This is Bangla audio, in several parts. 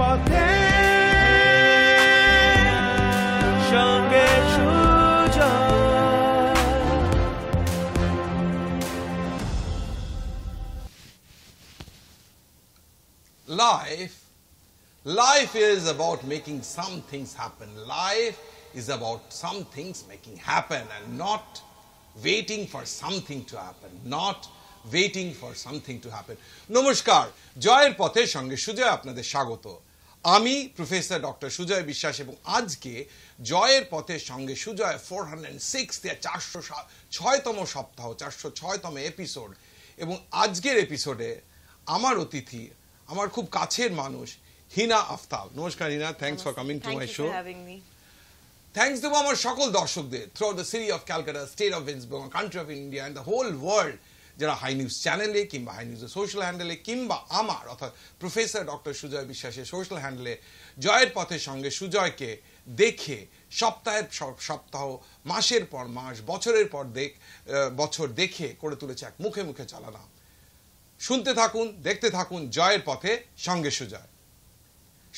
পথে সঙ্গে Sujoy. Life is about making some things happen. Life is about some things making happen and not waiting for something to happen. নমস্কার, জয়ের পথে সঙ্গে সুজয় আপনাদের স্বাগত। আমি প্রফেসর ডক্টর সুজয় বিশ্বাস এবং আজকে জয়ের পথে সঙ্গে সুজয় 406তম সপ্তাহ, 406তম এপিসোড। এবং আজকের এপিসোডে আমার অতিথি, আমার খুব কাছের মানুষ, হিনা আফতাব। নমস্কার Hina, thanks for coming to my show. Thanks দেবো আমার সকল দর্শকদের throughout the city of Calcutta, state of West Bengal, country of India and the whole world, যারা হাই নিউজ চ্যানেলে কিংবা হাই নিউজের সোশ্যাল হ্যান্ডেলে কিংবা আমার অর্থাৎ প্রফেসর ডক্টর সুজয় বিশ্বাসের সোশ্যাল হ্যান্ডেলে জয়ের পথের সঙ্গে সুজয়কে দেখে সপ্তাহের সপ্তাহ, মাসের পর মাস, বছরের পর বছর দেখে করে তুলেছে এক মুখে মুখে চালানা। শুনতে থাকুন, দেখতে থাকুন জয়ের পথে সঙ্গে সুজয়।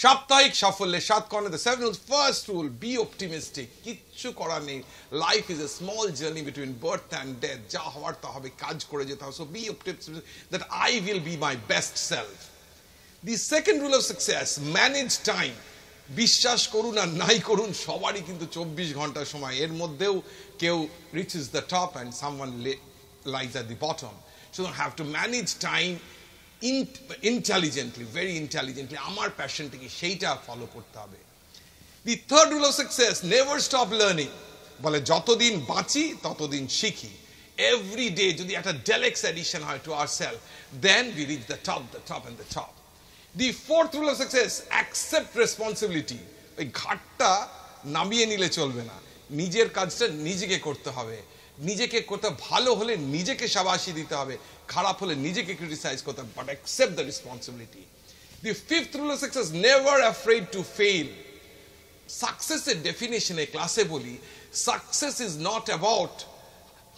সাপ্তাহিক সাফল্যের 7 কর্ণে, the 7 rules. First rule, be optimistic. কিচ্ছু করার নেই, life is a small journey between birth and death. যা হওয়ার তা হবে, কাজ করে যেতে হবে। So be optimistic that I will be my best self. The second rule of success, manage time. বিশ্বাস করুন আর নাই করুন, সবারই কিন্তু 24 ঘন্টা সময়, এর মধ্যেও কেউ reaches the top and someone lies at the bottom. So you have to manage time intelligently, very intelligently. আমার প্যাশনটা কি সেইটা ফলো করতে হবে। The third rule of success, never stop learning. বলে যতদিন বাঁচি ততদিন শিখি। Every day যদি একটা deluxe edition হয় to ourselves, then we reach the top and the top. The fourth rule of success, accept responsibility. ওই ঘাটটা নামিয়ে নিলে চলবে না, নিজের কাজটা নিজেকে করতে হবে। নিজেকে করতে ভালো হলে নিজেকে শাবাশি দিতে হবে, খারাপ হলে নিজেকে ক্রিটিসাইজ করতে হবে, but accept the responsibility. The fifth rule of success, never afraid to fail. সাকসেসের ডেফিনেশনে ক্লাসে বলি, success is not about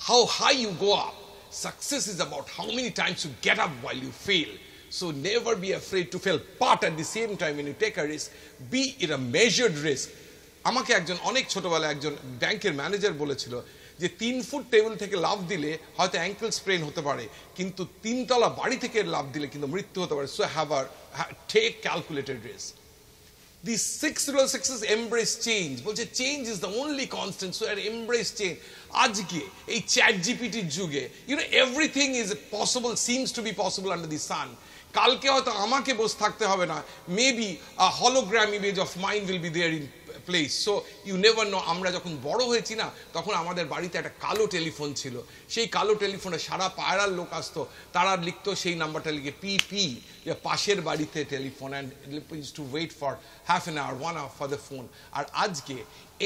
how high you go up, success is about how many times you get up while you fail. So never be afraid to fail, but at the same time when you take a risk, be it a measured risk. আমাকে একজন অনেক ছোটবেলায় একজন ব্যাংকের ম্যানেজার বলেছিল যে 3 ফুট টেবিল থেকে লাফ দিলে হয়তো অ্যাঙ্কেল স্প্রেন হতে পারে, কিন্তু 3 তলা বাড়ি থেকে লাফ দিলে কিন্তু মৃত্যু হতে পারে। So take calculated risk. The sixth rule of success, embrace change. বলছে change is the only constant, so embrace change. আজকে এই চ্যাট জিপিটির যুগে everything is possible, seems to be possible under the sun. কালকে হয়তো আমাকে বসে থাকতে হবে না, maybe a hologram image of mind will be there in place. So you never know. আমরা যখন বড় হয়েছি না, তখন আমাদের বাড়িতে একটা কালো টেলিফোন ছিল। সেই কালো টেলিফোনে সারা পায়রার লোক আসতো, তারা লিখতো সেই নাম্বারটা লিখে পিপি, যে পাশের বাড়িতে telephone, and use to wait for half an hour, 1 hour for the phone. আর আজকে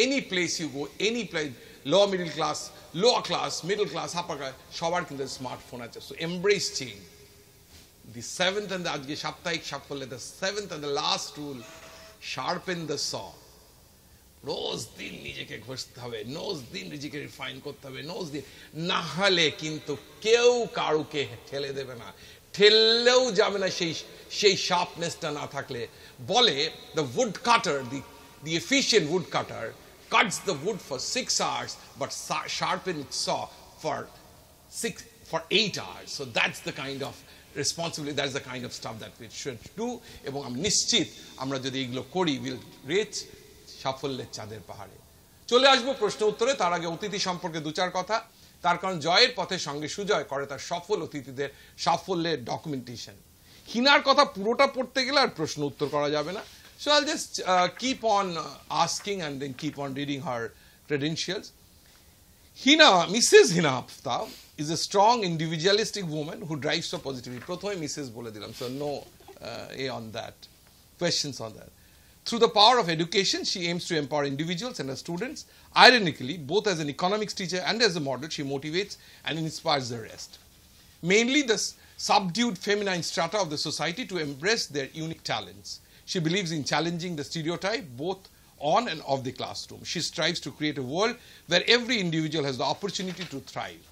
any place you go, any place, lower class, middle class, upper class, সবার কিন্তু স্মার্টফোন আছে। So embrace change. The seventh and আজকে সাপ্তাহিক সাফল্য, the seventh and the last rule, sharpen the saw. রোজ দিন নিজেকে ঘষতে হবে, রোজ দিন নিজেকে রিফাইন করতে হবে, রোজ দিন, না হলে কিন্তু কেউ কারুকে ঠেলে দেবে না, ঠেললেও যাবে না সেই শার্পনেসটা না থাকলে। বলে the wood cutter, the efficient wood cutter cuts the wood for 6 hours but sharpen its saw for 8 hours. So that's the kind of responsibility, that's the kind of stuff that we should do. এবং আমি নিশ্চিত আমরা যদি এগুলো করি, উইল রিচ সাফল্যের চাঁদের পাহাড়ে। চলে আসবো প্রশ্ন উত্তরে। তার আগে অতিথি সম্পর্কে 2-4 কথা। তার কারণ জয়ের পথে সঙ্গে সুজয় করে তার সফল অতিথিদের সাফল্যের ডকুমেন্টেশন। হিনার কথা পুরোটা পড়তে গেলে আর প্রশ্ন উত্তর করা যাবে না। So I'll just keep on asking and then keep on reading her credentials. Heena, Mrs. Heena Aftab is a strong individualistic woman who drives for positivity. প্রথমে মিসেস বলে দিলাম, so no on that, questions on that. Through the power of education, she aims to empower individuals and her students. Ironically, both as an economics teacher and as a model, she motivates and inspires the rest. Mainly the subdued feminine strata of the society to embrace their unique talents. She believes in challenging the stereotype both on and off the classroom. She strives to create a world where every individual has the opportunity to thrive.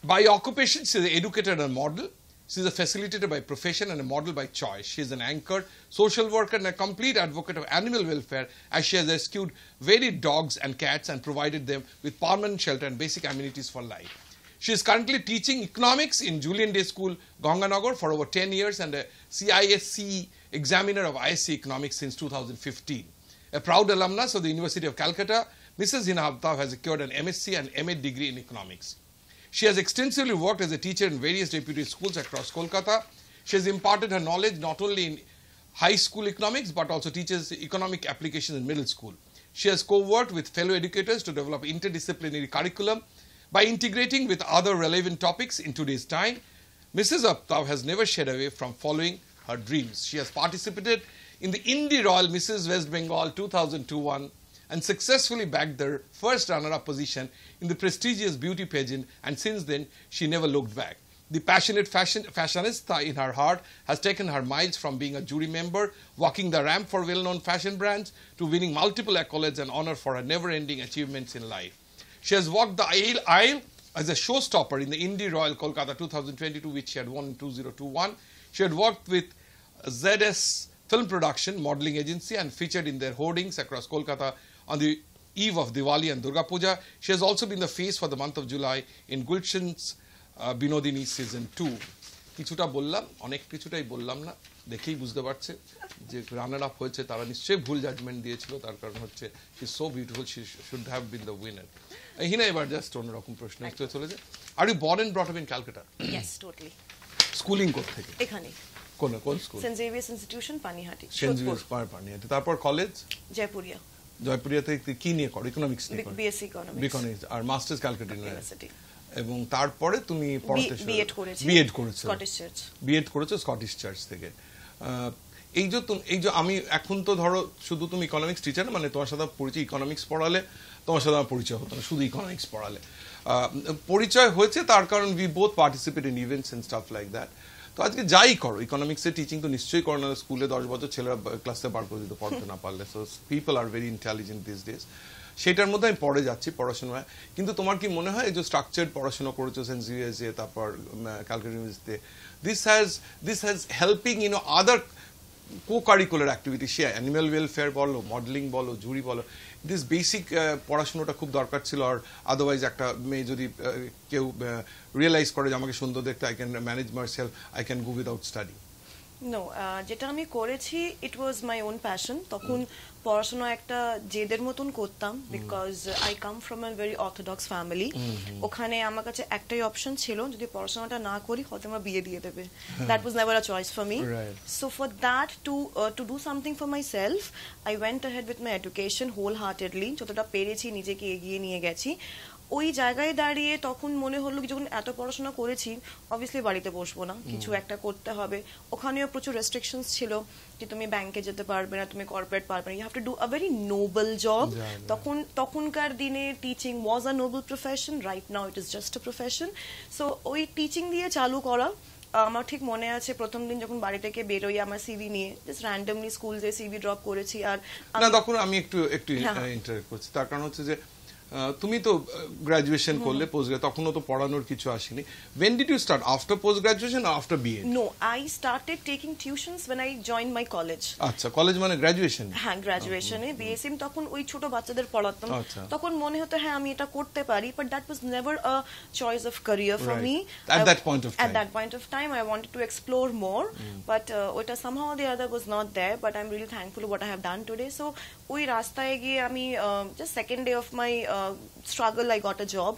By occupation, she is an educator and a model. She is a facilitator by profession and a model by choice. She is an anchor, social worker, and a complete advocate of animal welfare, as she has rescued varied dogs and cats and provided them with permanent shelter and basic amenities for life. She is currently teaching economics in Julian Day School, Ganganagar, for over 10 years and a CISC examiner of ISC economics since 2015. A proud alumnus of the University of Calcutta, Mrs. Heena Aftab has secured an MSc and MA degree in economics. She has extensively worked as a teacher in various deputy schools across Kolkata. She has imparted her knowledge not only in high school economics but also teaches economic applications in middle school. She has co-worked with fellow educators to develop interdisciplinary curriculum by integrating with other relevant topics in today's time. Mrs. Aftab has never shied away from following her dreams. She has participated in the Indie Royal Mrs. West Bengal 2002-1 and successfully bagged their first runner-up position in the prestigious beauty pageant, and since then she never looked back. The passionate fashionista in her heart has taken her miles from being a jury member, walking the ramp for well-known fashion brands, to winning multiple accolades and honor for her never-ending achievements in life. She has walked the aisle as a showstopper in the Indie Royal Kolkata 2022, which she had won in 2021. She had worked with ZS Film Production Modeling Agency and featured in their hoardings across Kolkata on the eve of Diwali and Durga Puja. She has also been the face for the month of July in Gulshan's Binodini Season 2. কিছুটা বললাম, অনেক কিছুটাই বললাম না, দেখেই বুঝতে পারছে যে রানার আপ হয়েছে তারা নিশ্চয়ই ভুল জাজমেন্ট দিয়েছিল, তার কারণ হচ্ছে she is so beautiful, she should have been the winner. Hina, এবার জাস্ট অন্যরকম প্রশ্ন চলে যায়। Are you born and brought up in Calcutta? Yes, totally. Schooling কোথা থেকে? এখানে। কোন school? Saint Xavier's institution, Panihati. Saint Xavier's Panihati. তারপর কলেজ? জয়পুরিয়া। জয়পুরিয়াতে কি নিয়ে করো? ইকোনমিক্স নিয়ে করো? BSc economics. আর মাস্টার্স ক্যালকাটা ইউনিভার্সিটি। এবং তারপরে তুমি পড়াতে বিএড করেছো স্কটিশ চার্চ। বিএড করেছো স্কটিশ চার্চ থেকে। এই যে আমি এখন তো ধরো শুধু তুমি ইকোনমিক্স টিচার, মানে তোমার সাথে পরিচয়, ইকোনমিক্স পড়ালে তোমার সাথে আমার পরিচয় হতো না, শুধু ইকোনমিক্স পড়ালে পরিচয় হয়েছে, তার কারণ we both participate in events and stuff like that. তো আজকে যাই করো, ইকোনমিক্সের টিচিং তো নিশ্চয়ই করো না, স্কুলে 10 বছর ছেলেরা ক্লাসে বার করে দিত পড়তে না পারলে। So people are very intelligent this days. সেটার মধ্যে আমি পড়ে যাচ্ছি পড়াশোনায়। কিন্তু তোমার কি মনে হয় যে স্ট্রাকচার্ড পড়াশোনা করেছো সেন্ট জেভিয়ার্সে, তারপর ক্যালকাটা ইউনিভার্সিটিতে, this has helping other co-curricular activity, say animal welfare বলো, মডেলিং বলো, জুরি বলো, দিস বেসিক পড়াশোনাটা খুব দরকার ছিল। আর আদারওয়াইজ একটা মেয়ে যদি কেউ রিয়েলাইজ করে যে আমাকে সুন্দর দেখতে, I can manage myself, I can go without study. No, যেটা আমি করেছি ইট ওয়াজ মাই ওন প্যাশন। তখন পড়াশোনা একটা জেদের মতন করতাম, because I come from a very orthodox family. ওখানে আমার কাছে একটাই অপশন ছিল, যদি পড়াশোনাটা না করি হয়তো আমার বিয়ে দিয়ে দেবে। That was never a choice for me. So for that to do something for myself, I went ahead with my education wholeheartedly. যতটা পেরেছি নিজেকে এগিয়ে নিয়ে গেছি। ওই জায়গায় দাঁড়িয়ে তখন মনে হলো যখন এত পড়াশোনা করেছি, অবভিয়াসলি বাড়িতে বসবো না, কিছু একটা করতে হবে। ওখানেও প্রচুর রেস্ট্রিকশনস ছিল যে তুমি ব্যাংকে যেতে পারবে না, তুমি কর্পোরেট পারবে না, you have to do a very noble job. তখনকার দিনে teaching was a noble profession, right now it is just a profession. সো ওই টিচিং দিয়ে চালু করা। আমার ঠিক মনে আছে প্রথম দিন যখন বাড়ি থেকে বেরোই আমার সিভি নিয়ে, জাস্ট র্যান্ডমলি স্কুল যে সিভি ড্রপ করেছি। আর তখন আমি একটু ইন্টারেক্ট করছি, তার কারণ হচ্ছে যে তুমি তো গ্রাজুয়েশন করলে, পোস্ট তখনও তো পড়ানোর কিছু আসেনি। when did you start, after post graduation or after BA? No, I started taking tuitions when I joined my college. আচ্ছা, কলেজ মানে গ্রাজুয়েশন? হ্যাঁ, গ্রাজুয়েশনে বিএসএম। তখন ওই ছোট বাচ্চাদের পড়াতাম। তখন মনে হতো হ্যাঁ আমি এটা করতে পারি, but that was never a choice of career for me at that point of time. I wanted to explore more, but ওটা somehow the other was not there, but I'm really thankful what I have done today. So ওই রাস্তায় গিয়ে আমি just second day of my struggle I got a job,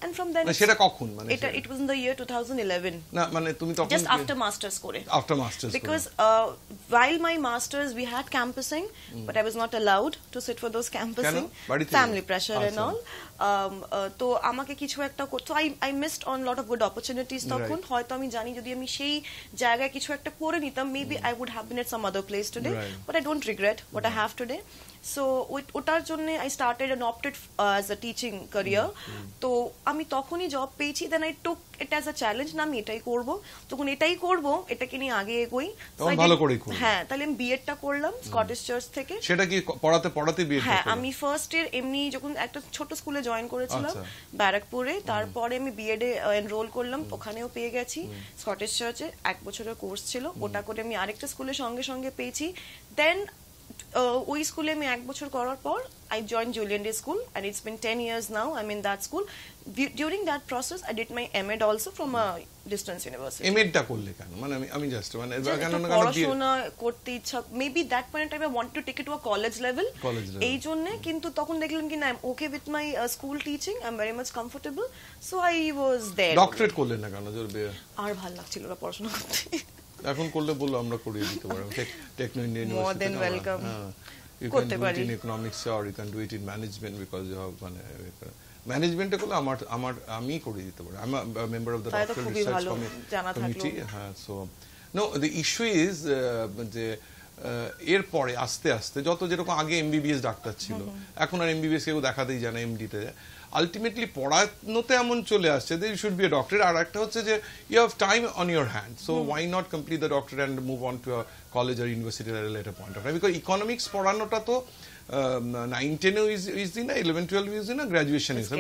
and from then সেটা কখন, মানে it was in the year 2011 না, মানে তুমি তখন just after masters করে, because while my masters we had campusing, but I was not allowed to sit for those campusing, family pressure and all. তো আমাকে কিছু একটা করতে, I missed on lot of good opportunities তখন। হয়তো আমি জানি যদি আমি সেই জায়গায় কিছু একটা করে নিতাম, maybe I would have been at some other place today, but I don't regret what I have today. So ওটার জন্য I started and opted as a teaching career. তো আমি তখনই জব পেয়েছি, then I took it as a challenge, না আমি এটাই করব, তখন এটাই করব, এটাকে নিয়ে আগে এগোই। ভালো করে করব। হ্যাঁ, তাহলে আমি বিএডটা করলাম স্কটিশ চার্চ থেকে। সেটা কি পড়াতে বিএড? হ্যাঁ, আমি ফার্স্ট ইয়ার এমনি যখন একটা ছোট স্কুলে জয়েন করেছিলাম ব্যারাকপুরে, তারপরে আমি বিএডে এনরোল করলাম, ওখানেও পেয়ে গেছি স্কটিশ চার্চে, 1 বছরের কোর্স ছিল, ওটা করে আমি আরেকটা স্কুলে সঙ্গে সঙ্গে পেয়েছি। দেন ওই স্কুলে আমি 1 বছর করার পর I joined Julian Day School and it's been 10 years now I'm in that school. During that process I did my MAd also from a distance university. MAd টা করলে কেন? মানে আমি জাস্ট মানে পড়াশোনা করতে ইচ্ছা, maybe that point I want to take it to a college level, এই জন্য। কিন্তু তখন দেখলাম কি না, I am okay with my school teaching, I am very much comfortable, so I was there. Doctorate করলে না কেন? আর ভালো লাগছিল না পড়াশোনা করতে। এখন করলে বললো আমরা করিয়ে দিতে পারবো, Techno India University. More than welcome. You can do it in economics or you can do it in management because you have management এ করলে আমি করে দিতে পারি। I'm a member of the doctoral research committee. So no, the issue is যে এরপরে আস্তে আস্তে যত যেরকম আগে এমবিবিএস ডাক্তার ছিল, এখন আর এমবিবিএস কেউ দেখাতেই যায় না, এমডিতে যায়। আলটিমেটলি পড়ানোতে এমন চলে আসছে যে you should be a doctor. আর একটা হচ্ছে যে you have time on your hand, so why not complete the doctor and move on to a college আর university at a later point of time. Because economics পড়ানোটা তো 9-10 ইজি না, 11-12 ইজি না, গ্রাজুয়েশন ইজি।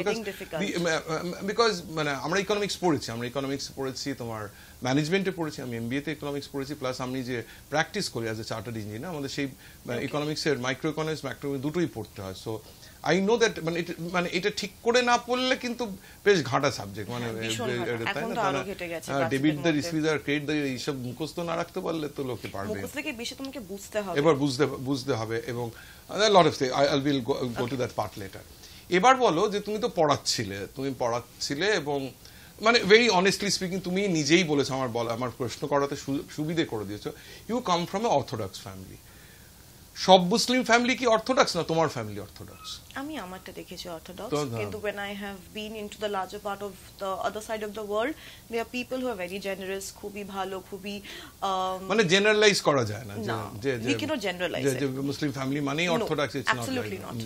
বিকজ মানে আমরা ইকোনমিক্স পড়েছি, তোমার ম্যানেজমেন্টে পড়েছি, আমি এমবিএতে ইকোনমিক্স পড়েছি, প্লাস আমি যে প্র্যাকটিস করি অ্যাজ এ চার্টার্ড ইঞ্জিনিয়ার, আমাদের সেই ইকোনমিক্সের মাইক্রো ইকোনমিক্স ম্যাক্রো দুটোই পড়তে হয়। সো আই নো দ্যাট মানে এটা ঠিক করে না পড়লে কিন্তু বেশ ঘাঁটা সাবজেক্ট, মানে ডেবিট দ্য রিসিভ আর ক্রেডিট দ্য, এইসব মুখস্থ না রাখতে পারলে তো লোকে পারবে, এবার বুঝতে হবে। এবং lot of things I will go to that part letter. এবার বলো যে তুমি তো পড়াচ্ছিলে এবং মানে ভেরি অনেস্টলি স্পিকিং তুমি নিজেই বলেছো, আমার প্রশ্ন করাতে সুবিধে করে দিয়েছো, you come from a orthodox family. সব মুসলিম ফ্যামিলি কি অর্থোডক্স না তোমার ফ্যামিলি অর্থোডক্স? আমি আমারটা দেখেছি অর্থোডক্স, কিন্তু when I have been into the larger part of the other side of the world, there are people who are very generous, খুবই ভালো, খুবই মানে জেনারেলাইজ করা যায় না যে we cannot generalize যে মুসলিম ফ্যামিলি মানেই orthodox, it's not absolutely not.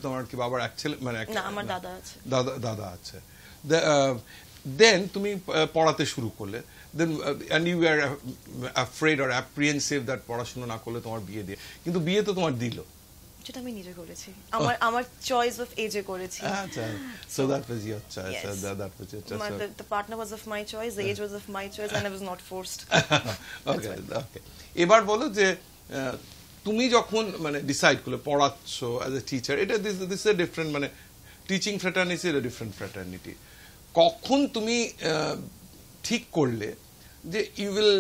তোমার কি বাবার এক ছেলে মানে না, আমার দাদা আছে। দেন তুমি পড়াতে শুরু করলে, then and you were afraid or apprehensive that পড়াশোনা না করলে তোমার বিয়ে দিয়ে, কিন্তু বিয়ে তো তোমার দিল, যেটা আমি নিজে করেছি, আমার চয়েস অফ এজে করেছি। আচ্ছা, so that was your choice. That was your choice. The partner was of my choice, the age was of my choice, and I was not forced. Okay. এবার বলো যে তুমি যখন মানে ডিসাইড করলে পড়াচ্ছো অ্যাজ এ টিচার, এটা দিস এ ডিফারেন্ট, মানে teaching fraternity is a different fraternity. কখন তুমি ঠিক করলে যে you will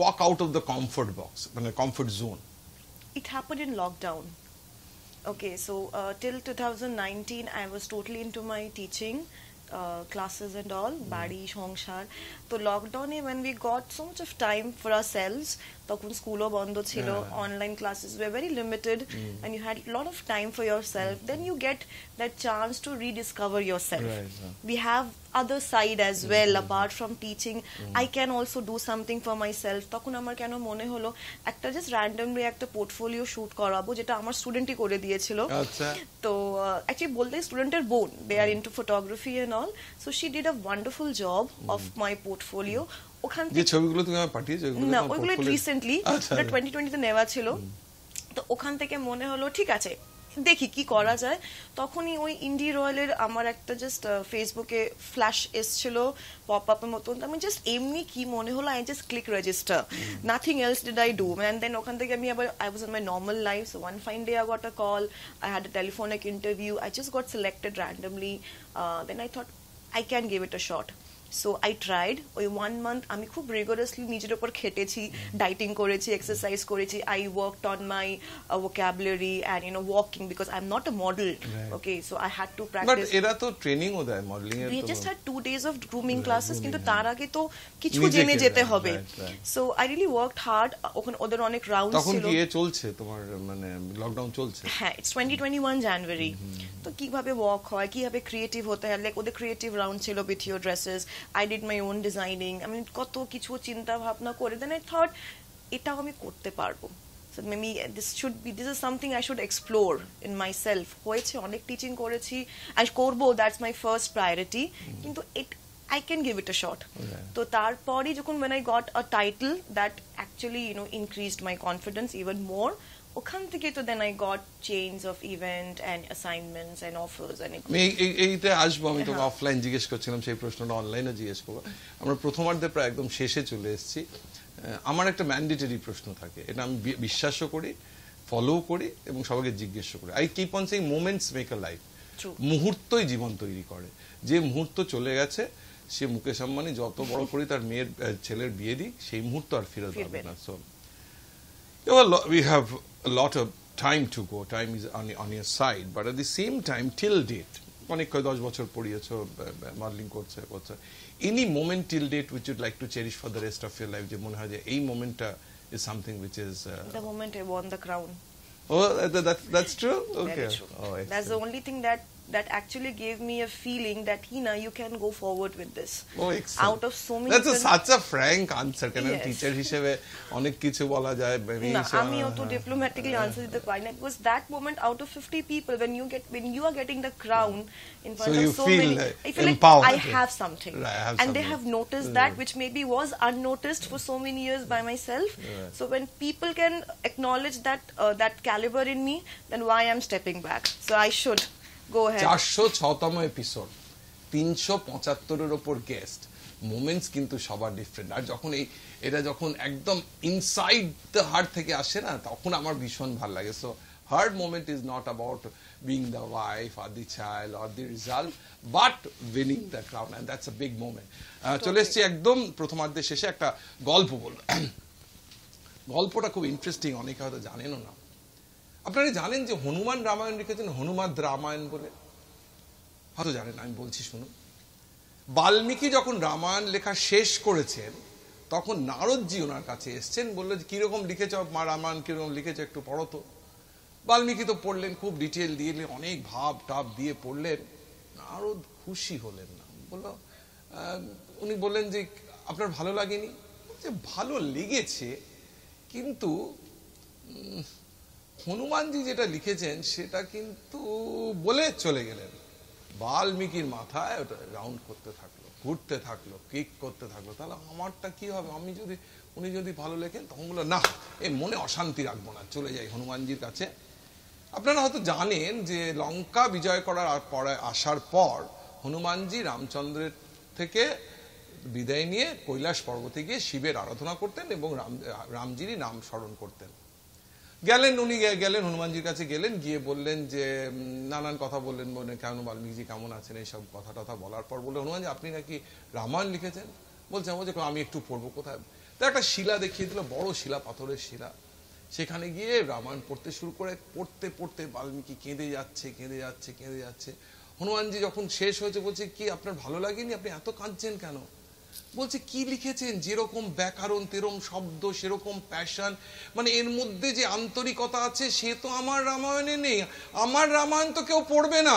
walk out of the comfort box, মানে comfort zone? It happened in lockdown. Okay, so till 2019 I was totally into my teaching classes and all, badi সংসার। তো লকডাউনে when we got so much of time for ourselves, তখন স্কুলও বন্ধ ছিল, online classes were very limited, and you had a lot of time for yourself, then you get that chance to rediscover yourself. We have other side as well, apart from teaching, I can also do something for myself. তখন আমার কেন মনে হলো একটা জাস্ট র্যান্ডমলি একটা পোর্টফোলিও শুট করাবো, যেটা আমার স্টুডেন্টই করে দিয়েছিল। তো অ্যাকচুয়ালি বলতে স্টুডেন্টের বোন, they are into photography and all, so she did a wonderful job of my portfolio. ওখান থেকে ছবিগুলো তুমি আমায় পাঠিয়েছো? না, ওইগুলো রিসেন্টলি 2020 তে নেওয়া ছিল। তো ওখান থেকে মনে হলো ঠিক আছে, দেখি কি করা যায়। তখনই ওই ইন্ডি রয়্যালের আমার একটা জাস্ট ফেসবুকে ফ্ল্যাশ এসছিল পপ আপের মতন, আমি জাস্ট এমনি কি মনে হলো, I just click register, nothing else did I do, and then ওখান থেকে আমি আবার I was in my normal life. So one fine day I got a call, I had a telephonic interview, I just got selected randomly, then I thought I can give it a shot. So I tried. ওই 1 month আমি খুব রিগোরাসলি নিজের উপর খেটেছি, ডাইটিং করেছি, এক্সারসাইজ করেছি, I worked on my vocabulary and walking, because I'm not a model. Okay, so I had to practice. But এরা তো ট্রেনিংও দেয় মডেলিং এর। We just had 2 days of grooming classes, কিন্তু তার আগে তো কিছু জেনে যেতে হবে। So I really worked hard. ওখানে ওদের অনেক রাউন্ডস ছিল। তখন কি চলছে তোমার, মানে লকডাউন চলছে? হ্যাঁ, it's 2021 জানুয়ারি। তো কিভাবে ওয়ার্ক হয়, কিভাবে ক্রিয়েটিভ হতে হয়, লাইক ওদের ক্রিয়েটিভ রাউন্ড ছিল with your dresses, I did my own designing, I mean কত কিছু চিন্তা ভাবনা করে, then I thought এটাও আমি করতে পারবো। So maybe this is something I should explore in myself. হয়েছে, অনেক টিচিং করেছি, I করবো, that's my first priority, কিন্তু I can give it a shot. তো তারপরই যখন when I got a title that actually increased my confidence even more, ওখান থেকে তো then I got chains of event and assignments and offers and এইটা আসবো, আমি তোকে অফলাইন জিজ্ঞেস করছিলাম, সেই প্রশ্নটা অনলাইনে জিজ্ঞেস করবো। আমরা প্রথমার্ধে প্রায় একদম শেষে চলে এসেছি। আমার একটা ম্যান্ডেটরি প্রশ্ন থাকে, এটা আমি বিশ্বাসও করি, ফলো করি এবং সবাইকে জিজ্ঞেসও করি। I keep on saying moments make a life. মুহূর্তই জীবন তৈরি করে। যে মুহূর্ত চলে গেছে, সে মুকেশ আম্বানি যত বড় করে তার মেয়ের ছেলের বিয়ে দিক, সেই মুহূর্ত আর ফিরত হবে না। So we have a lot of time to go, time is on your side, but at the same time till date অনেক 10 বছর পড়িয়েছো, মডেলিং করছে। any moment till date which you'd like to cherish for the rest of your life, যে মনে হয় যে এই মোমেন্টটা is something which is the moment I won the crown. Oh, that's true. Okay. Very true. That's the only thing that actually gave me a feeling that Heena, you can go forward with this. Oh, excellent. Out of so many. That's such a frank answer. Can a teacher হিসেবে অনেক কিছু বলা যায়? না, আমি অত diplomatically answer দিতে পারি না, because that moment out of 50 people, when you are getting the crown in front of so many, I feel like I have something, and they have noticed that, which maybe was unnoticed for so many years by myself. So when people can acknowledge that caliber in me, then why I'm stepping back? So I should go ahead. 406তম এপিসোড, 375 এর উপর গেস্ট। মোমেন্টস কিন্তু সবার ডিফারেন্ট। আর যখন এটা যখন একদম ইনসাইড দ্য হার্ট থেকে আসে না, তখন আমার ভীষণ ভালো লাগে। So heart moment is not about being the wife আর দি চাইল্ড আর the result, but winning the crown, and that's a big moment. চলে এসেছি একদম প্রথমার্ধের শেষে, একটা গল্প বলবো। গল্পটা খুব ইন্টারেস্টিং, অনেকে হয়তো জানেনও না। আপনারা জানেন যে হনুমান রামায়ণ লিখেছেন হনুমাদ রামায়ণ বলে? হয়তো জানেন, আমি বলছি শুনুন। বাল্মীকি যখন রামায়ণ লেখা শেষ করেছেন, তখন নারদজি ওনার কাছে এসছেন, বললেন কিরকম লিখেছ মা রামায়ণ, কিরকম লিখেছ একটু পড়ো তো। বাল্মীকি তো পড়লেন, খুব ডিটেল দিয়ে অনেক ভাব টাব দিয়ে পড়লেন। নারদ খুশি হলেন না, উনি বললেন যে আপনার ভালো লাগেনি? যে ভালো লেগেছে, কিন্তু হনুমানজি যেটা লিখেছেন সেটা কিন্তু, বলে চলে গেলেন। বাল্মীকির মাথায় ওটা রাউন্ড করতে থাকলো, ঘুরতে থাকলো, কিক করতে থাকলো, তাহলে আমারটা কি হবে? উনি যদি ভালো লেখেন, তখন বললো না, এই মনে অশান্তি রাখবো না, চলে যাই হনুমানজির কাছে। আপনারা হয়তো জানেন যে লঙ্কা বিজয় করার পরে আসার পর হনুমানজি রামচন্দ্রের থেকে বিদায় নিয়ে কৈলাস পর্বতে গিয়ে শিবের আরাধনা করতেন এবং রামজিরই নাম স্মরণ করতেন। উনি গেলেন হনুমানজির কাছে, গিয়ে বললেন যে নানান কথা বললেন, কেন বাল্মীকি কেমন আছেন, এইসব কথা টথা বলার পর বললেন হনুমানজি আপনি নাকি রামায়ণ লিখেছেন? বলছে আমি একটু পড়বো। কোথায়? তো একটা শিলা দেখিয়ে দিল, বড় শিলা, পাথরের শিলা। সেখানে গিয়ে রামায়ণ পড়তে শুরু করে, পড়তে পড়তে বাল্মীকি কেঁদে যাচ্ছে। হনুমানজি যখন শেষ হয়েছে, বলছে কি আপনার ভালো লাগেনি, আপনি এত কাঁদছেন কেন? বলছে কি লিখেছেন, যেরকম ব্যাকরণ তেরম শব্দ, সেরকম প্যাশন, মানে এর মধ্যে যে আন্তরিকতা আছে সে তো আমার রামায়ণে নেই। আমার রামায়ণ তো কেউ পড়বে না,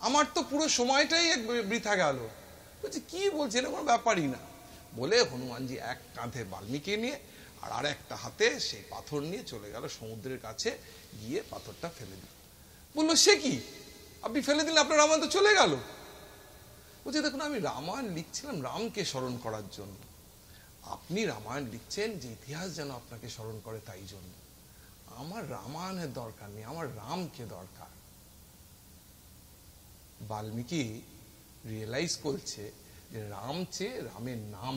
আমার তো পুরো সময়টাই বৃথা গেল। বলছে কি বলছেন, কোনো ব্যাপারই না। বলে হনুমানজি এক কাঁধে বাল্মীকি নিয়ে আর একটা হাতে সেই পাথর নিয়ে চলে গেল সমুদ্রের কাছে, গিয়ে পাথরটা ফেলে দিল। বললো সে কি, আপনি ফেলে দিলেন, আপনার রামায়ণ তো চলে গেল। বলছে দেখুন, আমি রামায়ণ লিখছিলাম রামকে স্মরণ করার জন্য, আপনি রামায়ণ লিখছেন যে ইতিহাস যেন আপনাকে স্মরণ করে, তাই জন্য। আমার রামায়ণের দরকার নেই, আমার রামকে দরকার। বাল্মীকি রিয়েলাইজ করছে যে রাম চেয়ে রামের নাম,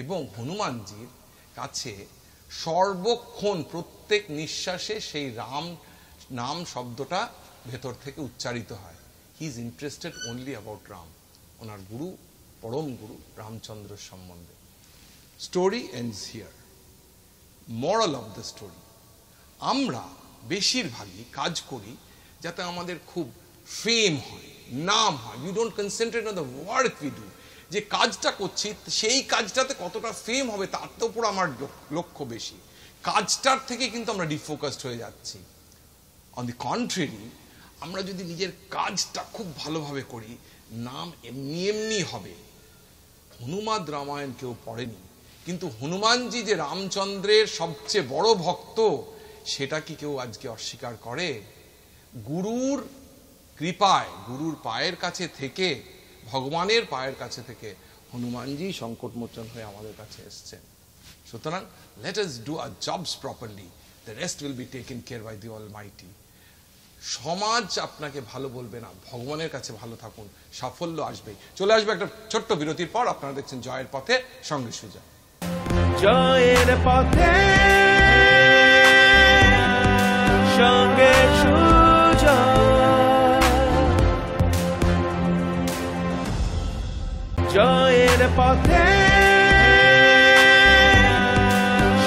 এবং হনুমানজির কাছে সর্বক্ষণ প্রত্যেক নিঃশ্বাসে সেই রাম নাম শব্দটা ভেতর থেকে উচ্চারিত হয়। He is interested only about Ram, ওনার গুরু, পরম গুরু রামচন্দ্রের সম্বন্ধে। Story ends here. Moral of the story, আমরা বেশিরভাগই কাজ করি যাতে আমাদের খুব ফেম হয়, নাম হয়। We don't concentrate on the work we do. যে কাজটা করছি সেই কাজটাতে কতটা ফেম হবে তার তো উপর আমার লক্ষ্য বেশি, কাজটার থেকে কিন্তু আমরা ডিফোকাসড হয়ে যাচ্ছি। অন দি কন্ট্রারি, আমরা যদি নিজের কাজটা খুব ভালোভাবে করি, নাম এমনি এমনি হবে। হনুমাদ রামায়ণ কেউ পড়েনি, কিন্তু হনুমানজি যে রামচন্দ্রের সবচেয়ে বড় ভক্ত, সেটা কি কেউ আজকে অস্বীকার করে? গুরুর কৃপায়, গুরুর পায়ের কাছে থেকে, ভগবানের পায়ের কাছে থেকে হনুমানজি সংকটমোচন হয়ে আমাদের কাছে এসছেন। সুতরাং let us do our jobs properly, the rest will be taken care by the Almighty. সমাজ আপনাকে ভালো বলবে না, ভগবানের কাছে ভালো থাকুন, সাফল্য আসবে। চলে আসবে একটা ছোট্ট বিরতির পর। আপনারা দেখছেন জয়ের পথে সঙ্গে সুজয়। জয়ের পথে সঙ্গে সুজয়, জয়ের পথে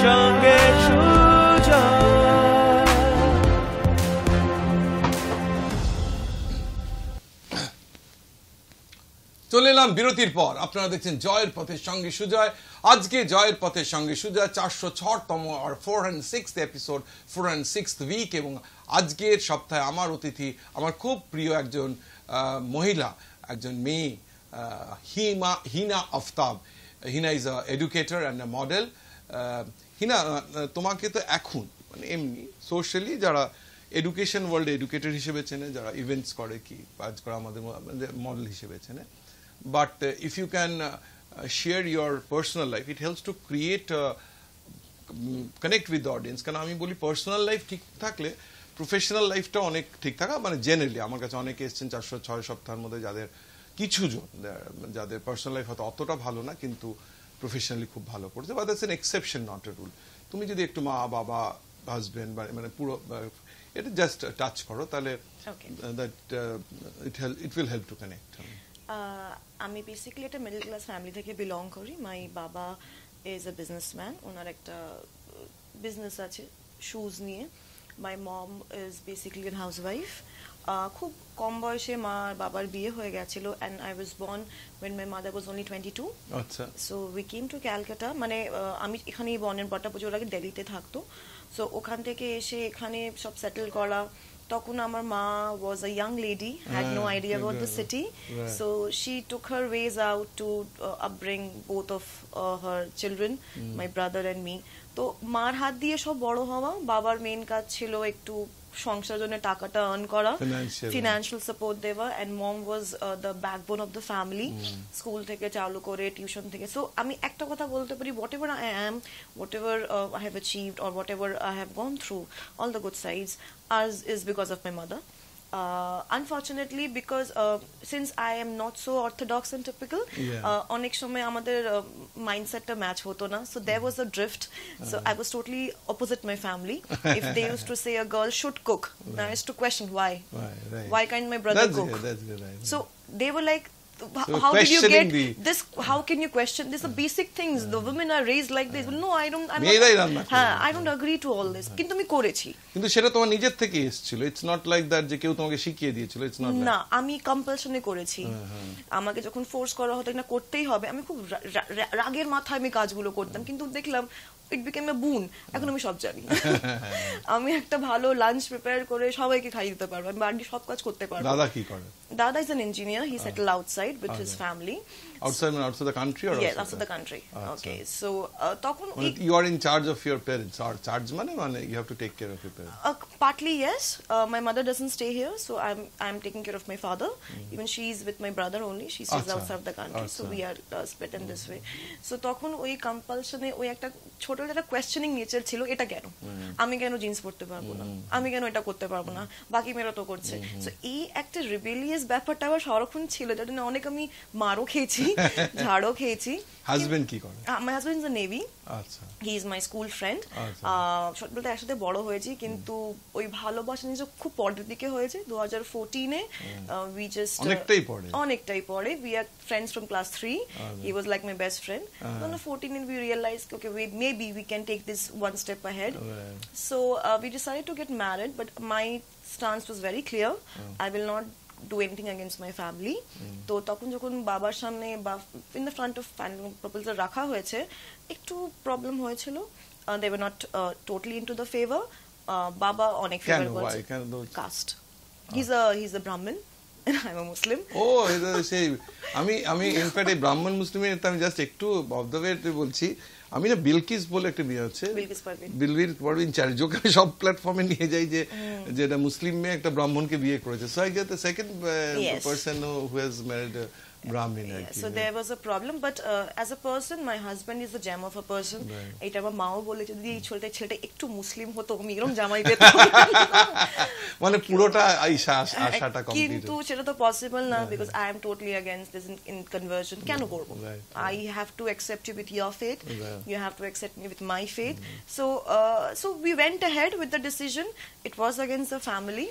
সঙ্গে সুজয়। চলে এলাম বিরতির পর। আপনারা দেখছেন জয়ের পথের সঙ্গে সুজয়। আজকে জয়ের পথের সঙ্গে সুজয় 406তম আর 406th এপিসোড, 406th উইক। এবং আজকের সপ্তাহে আমার অতিথি আমার খুব প্রিয় একজন মহিলা, একজন মেয়ে, Hina Aftab. Hina is a educator and a model. Hina, তোমাকে তো এখন মানে এমনি সোশ্যালি যারা এডুকেশন ওয়ার্ল্ডে এডুকেটর হিসেবে চেনে, যারা ইভেন্টস করে কি কাজ করে আমাদের মডেল হিসেবে চেনে। But if you can share your personal life, it helps to create connect with the audience. কারণ আমি বলি পার্সোনাল লাইফ ঠিক থাকলে প্রফেশনাল লাইফটা অনেক ঠিক থাকা, মানে জেনারেলি আমার কাছে অনেকে এসেছেন 406 সপ্তাহের মধ্যে যাদের কিছুজন যাদের পার্সোনাল লাইফ হয়তো অতটা ভালো না কিন্তু প্রফেশনালি খুব ভালো করছে, but that's N exception not a rule. তুমি যদি একটু মা বাবা হাজবেন্ড মানে পুরো এটা জাস্ট টাচ করো তাহলে that it will help to connect. আমি বেসিক্যালি একটা মিডল ক্লাস ফ্যামিলি থেকে বিলং করি। মাই বাবা ইজ আ বিজনেসম্যান, ওনার একটা বিজনেস আছে শুজ নিয়ে। My mom is basically an housewife. খুব কম বয়সে মা আর বাবার বিয়ে হয়ে গেছিল and I was born when my mother was only 22. আচ্ছা। So we came to Calcutta. মানে আমি এখানেই বর্নের পরটা পুজোর আগে দিল্লিতে থাকতো। সো ওখান থেকে এসে এখানে সব সেটেল করা। তখন আমার মা was a young lady, had no idea about the city. Right. So she took her ways out to upbring both of her children, my brother and me. তো মার হাত দিয়ে সব বড় হওয়া। বাবার মেইন কাজ ছিল একটু সংসারের জন্য টাকাটা আর্ন করা, ফিনান্সিয়াল সাপোর্ট দেওয়া, and mom was the backbone of the family. School থেকে চালু করে টিউশন থেকে। সো আমি একটা কথা বলতে পারি, what ever I am, what ever I have achieved or what ever I have gone through, all the good sides is because of my mother. Unfortunately, because since I am not so orthodox and typical, অনেক সময় আমাদের মাইন্ডসেটটা ম্যাচ হতো না, so there was a drift. So I was totally opposite my family. If they used to say a girl should cook, I used to question why can't my brother cook? That's good, right. So they were like, So how did you get questioning this? How can you question this? The basic things. The women are raised like this. Well, no, I don't. I don't agree to all this. কিন্তু আমি করেছি। কিন্তু সেটা তোমার নিজের থেকে এসেছিল। ইটস নট লাইক দ্যাট যে কেউ তোমাকে শিখিয়ে দিয়েছিল। ইটস নট না, আমি কম্পালশনে করেছি। আমাকে যখন ফোর্স করা হতো না করতেই হবে, আমি খুব রাগের মাথায় আমি কাজগুলো করতাম। কিন্তু দেখলাম ইট বিকেম এ বুন। এখন আমি সব জানি। আমি একটা ভালো লাঞ্চ প্রিপেয়ার করে সবাইকে খাইয়ে দিতে পারবো, আমি বাড়ির সব কাজ করতে পারবো। দাদা কি করে? Dada is an engineer. He settled outside with his family. Outside the country or yes, outside the country. Okay, so তখন you are in charge of your parents. Or charge মানে you have to take care of your parents. Partly yes. My mother doesn't stay here, so I'm taking care of my father. Even she's with my brother only. She stays outside the country, so we are split in this way. So তখন ওই কম্পালশনে ওই একটা ছোট একটা কোয়েশ্চেনিং নেচার ছিল, এটা কেন আমি কেন জিন্স পরতে পারবো না, আমি কেন এটা করতে পারবো না, বাকি মেয়েরা তো করছে। সো এই একটা রিবেলিয়াস ব্যাপারটা আবার সারাক্ষণ ছিল, যার জন্য অনেক আমি মারও খেয়েছি, ঝাড়ও খেয়েছি। হাজবেন্ড কি করে? My husband is a navy. আচ্ছা। He is my school friend. ছোটবেলাতে একসাথে বড় হয়েছি, কিন্তু ওই ভালোবাসা জিনিস খুব পরের দিকে হয়েছে। 2014-এ উই জাস্ট অনেকটাই পরে we are friends from class 3. He was like my best friend. 2014 we realized, okay, maybe we can take this one step ahead. So we decided to get married, but my stance was very clear. I will not do anything against my family. তো তখন যখন বাবার সামনে বা in the front of proposal রাখা হয়েছে, একটু প্রবলেম হয়েছিল। They were not totally into the favor. বাবা অনেক ফেভার করেছে। Caste, he's a Brahmin and I'm a Muslim. সেই আমি ইনফ্যাক্ট এই ব্রাহ্মণ মুসলিমের আমি জাস্ট একটু অফ দ্য ওয়ে বলছি। আমি না বিলকিস বলে একটা বিয়ে হচ্ছে, বিলকিস পারভিন চারি, যোকে আমি সব প্ল্যাটফর্মে নিয়ে যাই যে যেটা মুসলিম মেয়ে একটা ব্রাহ্মণকে বিয়ে করেছে। So I get the second person who has married Brahmin So there was a problem, but as a person, my husband is the gem of a person. এটা আমার মাও বলে যদি এই ছেলেটা একটু মুসলিম হতো আমি এরকম জামাই পেতাম। মানে পুরোটা আশাটা কমপ্লিট, কিন্তু সেটা তো পসিবল না, because I am totally against this in conversion. কেন করব? I have to accept you with your faith, you have to accept me with my faith. So we went ahead with the decision. It was against the family,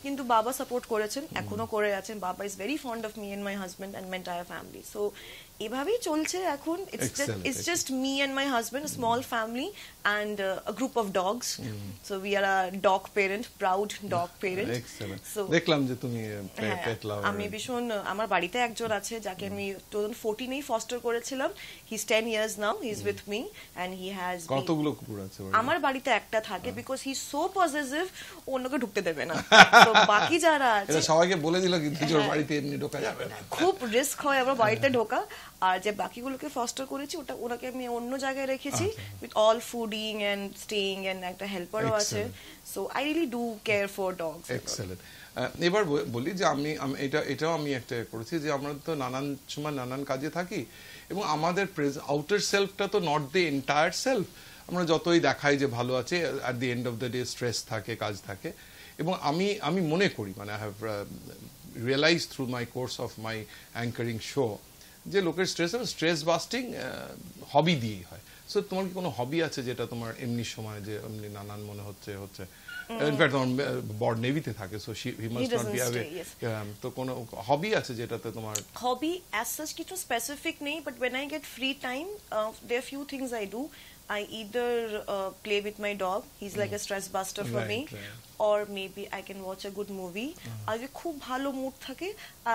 কিন্তু বাবা সাপোর্ট করেছেন, এখনো করে আছেন। বাবা is very fond of me and my husband and my entire family. So এভাবেই চলছে এখন। It's just me and my husband, a small family and a group of dogs. So we are a dog parent, proud dog parent. So দেখলাম যে তুমি পেট লাভার। আমি ভীষণ, আমার বাড়িতে একজন আছে যাকে আমি 2014 এই ফস্টার করেছিলাম। He's 10 years now, he's with me and he has কতগুলো কুকুর আছে? আমার বাড়িতে একটা থাকে, because he's so possessive, অন্যকে ঢুকতে দেবে না। তো বাকি যারা আছে এটা সবাইকে বলে দিল কিন্তু ওর বাড়িতে এমনি ঢোকা যাবে না, খুব রিস্ক হয় আমার বাড়িতে ঢোকা। আর যে বাকিগুলোকে ফস্টার করেছি ওনাকে আমি অন্য জায়গায় রেখেছি, with all fooding and staying এন্ড একটা হেল্পারও আছে। So I really do care for dogs. Excellent. এবার বলি যে এটাও আমি একটা করেছি যে আমরা তো নানান সময় নানান কাজে থাকি এবং আমাদের আউটার সেলফটা তো নট দ্য এন্টায়ার সেলফ। আমরা যতই দেখাই যে ভালো আছে, at the end of the day stress থাকে, কাজ থাকে। এবং আমি মনে করি, মানে I have realise through my course of my anchoring show, যে লোকের স্ট্রেস বাস্টিং হবি দিয়েই হয়। সো তোমার কি কোনো হবি আছে যেটা তোমার এমনি সময় যে এমনি নানান মনে হচ্ছে ইনফ্যাক্ট তোমার বড় নেভিতে থাকে, so he must not be away, তো কোনো হবি আছে যেটাতে তোমার? হবি অ্যাজ সাচ কিছু স্পেসিফিক নেই, but when I get free time, there are few things I do. I either play with my dog, he's like a stress buster for me, or maybe I can watch a good movie. আর যদি খুব ভালো মুড থাকে,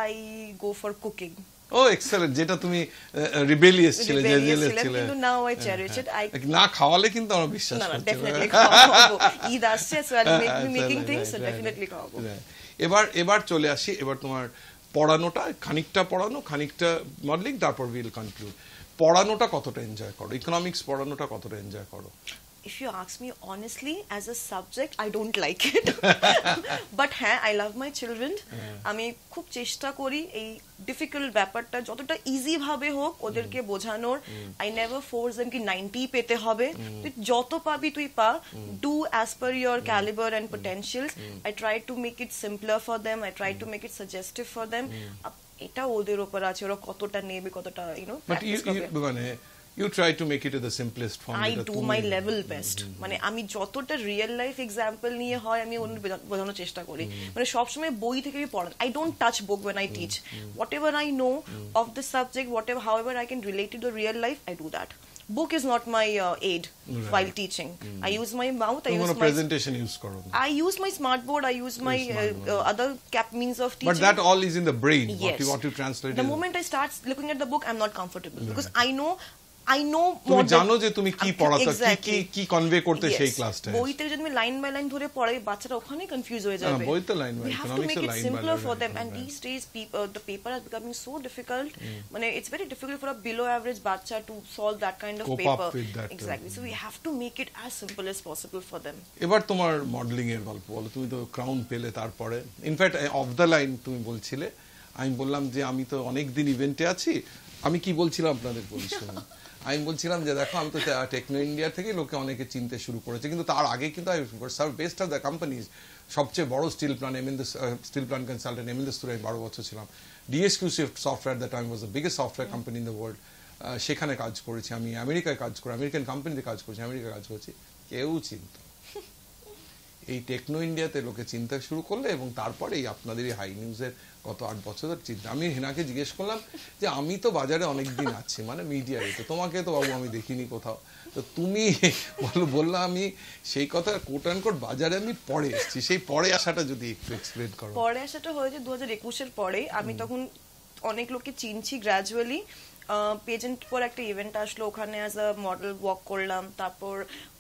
I go for cooking. ও এক্সেলেন্ট, যেটা তুমি রিবেলিয়াস ছিলে, কিন্তু নাও আই চেরিশ ইট। না খাওয়ালে কিন্তু আমরা বিশ্বাস করছি না, ডেফিনেটলি খাওয়াবো। ঈদ আসছে, so I will make making things, so definitely খাওয়াবো। এবার চলে আসি, এবার তোমার পড়ানোটা, খানিকটা পড়ানো, খানিকটা মডেলিং, তারপর উইল কনক্লুড। পড়ানোটা কতটা এনজয় করো? ইকোনমিক্স পড়ানোটা কতটা এনজয় করো? If you ask me honestly, as a subject, I don't like it. But হ্যাঁ, I love my children. আমি খুব চেষ্টা করি এই ডিফিকাল্ট ব্যাপারটা যতটা ইজি ভাবে হোক ওদেরকে বোঝানোর। I never force them কি 90 পেতে হবে, তুই যত পাবি তুই পা, do as per your caliber and potentials. I try to make it simpler for them, I try to make it suggestive for them. এটা ওদের উপর আছে, ওরা কতটা নেবে, কতটা practice করবে। মানে you try to make it to the simplest form. I do my level best. মানে আমি যতটা রিয়েল লাইফ এক্সাম্পল নিয়ে হয় আমি বোঝানোর চেষ্টা করি। মানে সবসময় বই থেকে আমি পড়াই। I don't touch book when I teach. Whatever I know of the subject, however I can relate it to real life, I do that. Book is not my aid while teaching. I use my mouth, I use my presentation use karo. I use my smart board, I use my other means of teaching. But that all is in the brain. Yes. What you translate. The moment I start looking at the book, I'm not comfortable because I know তুমি জানো যে তুমি কি পড়াচ্ছো, কি কনভে করতে সেই ক্লাসটা। বইতে যদি আমি লাইন বাই লাইন ধরে পড়াই, বাচ্চারা ওখানে কনফিউজ হয়ে যাবে। বইতে line by, economics line by simpler for them, and these days the paper is becoming so difficult. মানে it's very difficult for a below average বাচ্চা to solve that kind of paper. Exactly, so we have to make it as simple as possible for them. এবার তোমার মডেলিং এর গল্প বলো। তুমি তো ক্রাউন পেলে, তারপরে ইনফ্যাক্ট অফ দ্য লাইন তুমি বলছিলে, আমি বললাম যে আমি তো অনেক দিন ইভেন্টে আছি। আমি কি বলছিলাম আপনাদের বলছিলাম, আমি বলছিলাম যে দেখো আমি তো টেকনো ইন্ডিয়া থেকে লোকে অনেকে চিনতে শুরু করেছে, কিন্তু তার আগে কিন্তু বেস্ট অফ দ্য কোম্পানিজ, সবচেয়ে বড় স্টিল প্ল্যান্ট কনসালটেন্ট এমএনএস-এ 12 বছর ছিলাম। DSQ software the time was the biggest software company in the world. সেখানে কাজ করেছি আমি, আমেরিকায় কাজ করে, আমেরিকান কোম্পানিতে কাজ করেছি, আমেরিকায় কাজ করেছি। কেউ চিনত, এই টেকনো ইন্ডিয়াতে লোকে চিন্তা শুরু করলে, এবং তারপরে এই আপনাদের এই হাই নিউজের গত 8 বছর চিন্তা। আমি হেনাকে জিজ্ঞেস করলাম যে আমি তো বাজারে অনেকদিন আছি, মানে মিডিয়ায়, তো তোমাকে তো বাবু আমি দেখিনি কোথাও, তো তুমি বললাম আমি সেই কথা কোট অ্যান্ড কোট বাজারে আমি পরে এসেছি। সেই পরে আসাটা যদি একটু এক্সপ্লেন করো। পরে আসাটা হয়েছে 2021-এর পরে। আমি তখন অনেক লোককে চিনছি গ্র্যাজুয়ালি। পেজেন্ট পর একটা ইভেন্ট আসলো, ওখানে অ্যাজ আ মডেল ওয়ার্ক করলাম, তারপর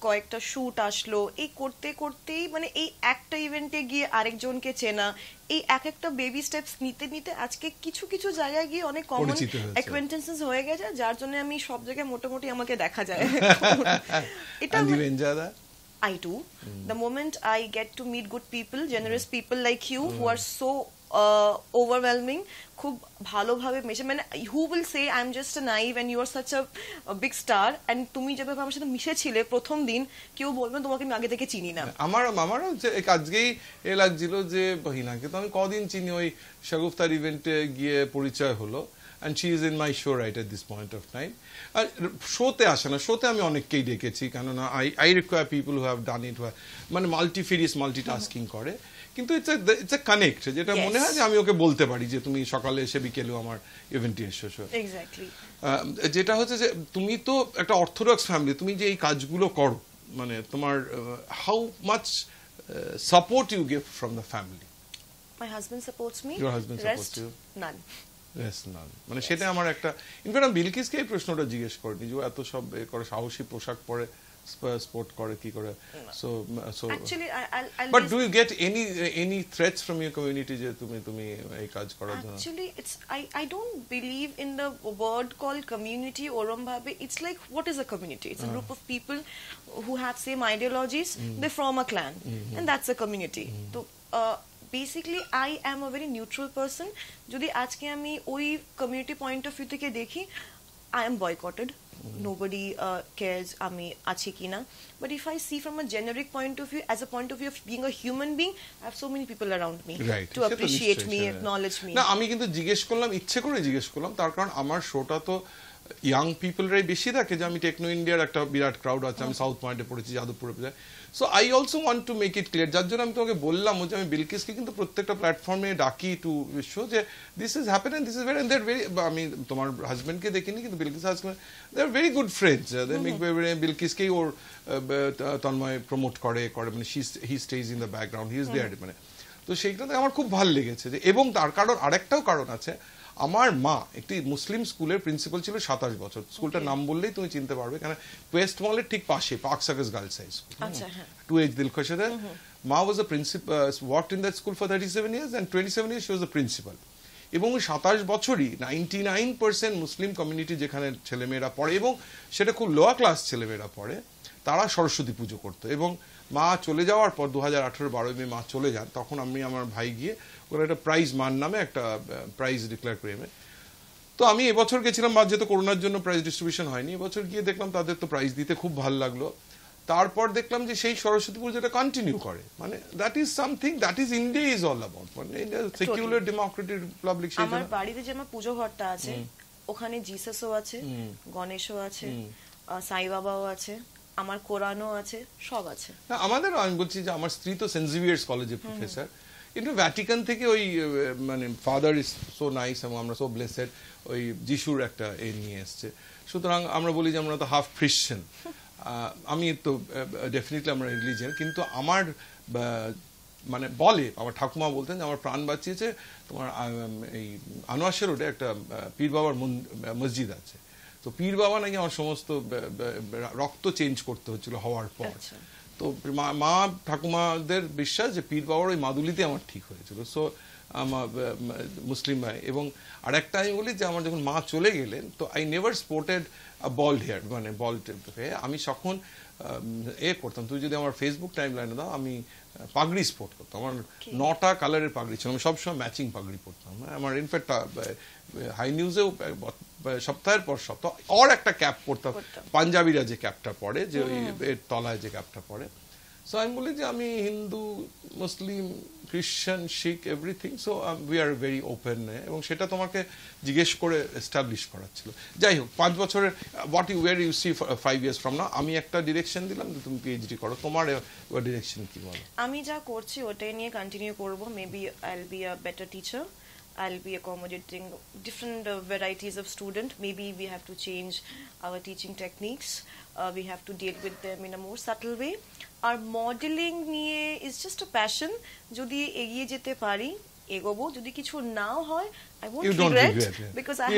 কয়েকটা শুট আসলো। এই করতে করতেই মানে এই একটা ইভেন্টে গিয়ে আরেকজনকে চেনা, এই একটা বেবি স্টেপস নিতে নিতে আজকে কিছু কিছু জায়গায় গিয়ে অনেক কমন অ্যাকোয়েন্টেন্সেস হয়ে গেছে, যার জন্য আমি সব জায়গায় মোটামুটি আমাকে দেখা যায়। এটা I do. The moment I get to meet good people, generous people like you, who are so overwhelming, খুব ভালোভাবে মেশে, মানে who will say I am just a naive and you are such a big star, and তুমি যেভাবে আমার সাথে মিশেছিলে প্রথম দিন, কেউ বলবে তোমাকে আমি আগে থেকে চিনি না। আমারও আজকেই এ লাগছিল যে হিনাকে তো আমি কদিন চিনি, ওই শাগুফতার ইভেন্টে গিয়ে পরিচয় হলো, and she is in my show right at this point of time. আর শোতে আসে না, শোতে আমি অনেককেই ডেকেছি, কেননা I require people who have done it, মানে মাল্টিটাস্কিং করে, কিন্তু ইটস এ কানেক্ট, যেটা মনে হয় যে আমি ওকে বলতে পারি যে তুমি সকালে এসে বিকেলেও আমার ইভেন্টে এসো। এক্স্যাক্টলি। যেটা হচ্ছে যে তুমি তো একটা অর্থোডক্স ফ্যামিলি, তুমি যে এই কাজগুলো করো, মানে তোমার how much support you gave from the family? My husband supports me. Your husband supports you? None. মানে সেটা আমার একটা, ইনফ্যাক্ট আমি বিলকিসকে এই প্রশ্নটা জিজ্ঞেস করিনি যে এত সব করে সাহসী পোশাক পরে স্পোর্ট করে কি করে, so Actually, but do you get any threats from your community যে তুমি এই কাজ করার জন্য? Actually, I don't believe in the word called community oram bhabe. It's like, what is a community? It's a group of people who have same ideologies. They form a clan, and that's a community. So basically I am a very neutral person. Jodi ajke ami oi community point of view theke dekhi, I am boycotted. Nobody cares ami achi kina. But if I see from a generic point of view, as a point of view of being a human being, I have so many people around me to appreciate me, acknowledge me. না আমি কিন্তু জিজ্ঞেস করলাম, ইচ্ছে করে জিজ্ঞেস করলাম, তার কারণ আমার শোটা তো ইয়াং পিপলরাই বেশি দেখে, যে আমি টেকনো ইন্ডিয়ার একটা বিরাট ক্রাউড আছে, আমি সাউথ পয়েন্টে পড়েছি, যাদবপুরে পড়েছি, so I also want to make it clear, যার জন্য আমি তোমাকে বললাম যে আমি বিলকিসকে কিন্তু প্রত্যেকটা প্ল্যাটফর্মে ডাকি টু শো যে this is happen and this is very, and they are very, আমি তোমার হাজবেন্ডকে দেখিনি কিন্তু Bilkis husband, they are very good friends, they make বিলকিসকেই ওর তন্ময় প্রমোট করে, মানে he stays in the background, he is there, মানে তো সেইটাতে আমার খুব ভালো লেগেছে যে, এবং তার কারণ আরেকটাও কারণ আছে, আমার মা একটি মুসলিম স্কুলের প্রিন্সিপাল ছিল 27 বছর, স্কুলটার নাম বললেই তুমি চিনতে পারবে, কারণ ওয়েস্ট মলের ঠিক পাশে Park Circus Girls High School, 2H দিলখুশে। মা was a principal, worked in that school for 37 years and 27 years she was the principal, এবং 27 বছরই 99% মুসলিম কমিউনিটি যেখানে ছেলেমেয়েরা পড়ে, এবং সেটা খুব লোয়ার ক্লাস ছেলেমেয়েরা পড়ে, তারা সরস্বতী পুজো করতো। এবং মা চলে যাওয়ার পর 2018-12 মে মা চলে যান, তখন আমি আমার ভাই গিয়ে ওরা একটা প্রাইজ মান নামে একটা প্রাইজ ডিক্লেয়ার করে। তো আমি এবছর গেছিলাম, বা যেহেতু করোনার জন্য প্রাইজ ডিস্ট্রিবিউশন হয়নি, এবছর গিয়ে দেখলাম তাদের তো প্রাইজ দিতে খুব ভালো লাগলো। তারপর দেখলাম যে সেই সরস্বতী পুজোটা কন্টিনিউ করে, মানে that is something that is India is all about, মানে সেকুলার ডেমোক্রেটিক রিপাবলিক। আমার বাড়িতে যে আমার পুজো ঘরটা আছে, ওখানে জিসাসও আছে, গণেশও আছে, সাই বাবাও আছে, আমার কোরআনও আছে, সব আছে। না আমাদের, আমি বলছি যে আমার স্ত্রী তো সেন্ট জেভিয়ার্স কলেজের প্রফেসর, কিন্তু ভ্যাটিকান থেকে ওই মানে ফাদার ইজ সো নাইস, এবং আমরা সো ব্লেসেড, ওই যিশুর একটা এ নিয়ে এসছে, সুতরাং আমরা বলি যে আমরা তো হাফ খ্রিশ্চান। আমি তো ডেফিনেটলি আমরা রিলিজিয়ান, কিন্তু আমার মানে বলে আমার ঠাকুমা বলতেন যে আমার প্রাণ বাঁচিয়েছে তোমার এই আনোয়ার রোডে একটা পীর বাবার মসজিদ আছে, তো পীর বাবা নাকি আমার সমস্ত রক্ত চেঞ্জ করতে হচ্ছিল হওয়ার পর। তো মা ঠাকুমাদের বিশ্বাস যে পীর বাবার ওই মাদুলিতে আমার ঠিক হয়েছিল, সো আমার মুসলিম ভাই। এবং আরেকটা আমি বলি যে আমার যখন মা চলে গেলেন, তো I never sported bond hair, মানে বল্ড হয়ে আমি তখন করতাম, তুই যদি আমার ফেসবুক টাইম লাইনে দাও, আমি পাগড়ি স্পোর্ট করতাম, আমার 9টা কালারের পাগড়ি ছিল, আমি সবসময় ম্যাচিং পাগড়ি পরতাম। আমার ইনফ্যাক্ট হাই নিউজেও সপ্তাহের পর সপ্তাহ আর একটা ক্যাপ পরতাম, পাঞ্জাবিরা যে ক্যাপটা পরে, যে ওই এর তলায় যে ক্যাপটা পরে। সো আমি বলি যে আমি Hindu, Muslim, Christian, Sikh, everything, so we are very open, এবং সেটা তোমাকে জিজ্ঞেস করে এস্টাবলিশ করার ছিল। যাই হোক, 5 বছরের what you were you see 5 years from now, আমি একটা ডিরেকশন দিলাম যে তুমি পিএইচডি করো, তোমার ডিরেকশন কি বলো? আমি যা করছি ওটাই নিয়ে কন্টিনিউ করব। Maybe I will be a better teacher, I'll be accommodating different varieties of student. Maybe we have to change our teaching techniques. We have to deal with them in a more subtle way. Our modeling niye is just a passion. Jodi egiye jete pari, egobo. Jodi kichu nao hoy, I won't regret, because I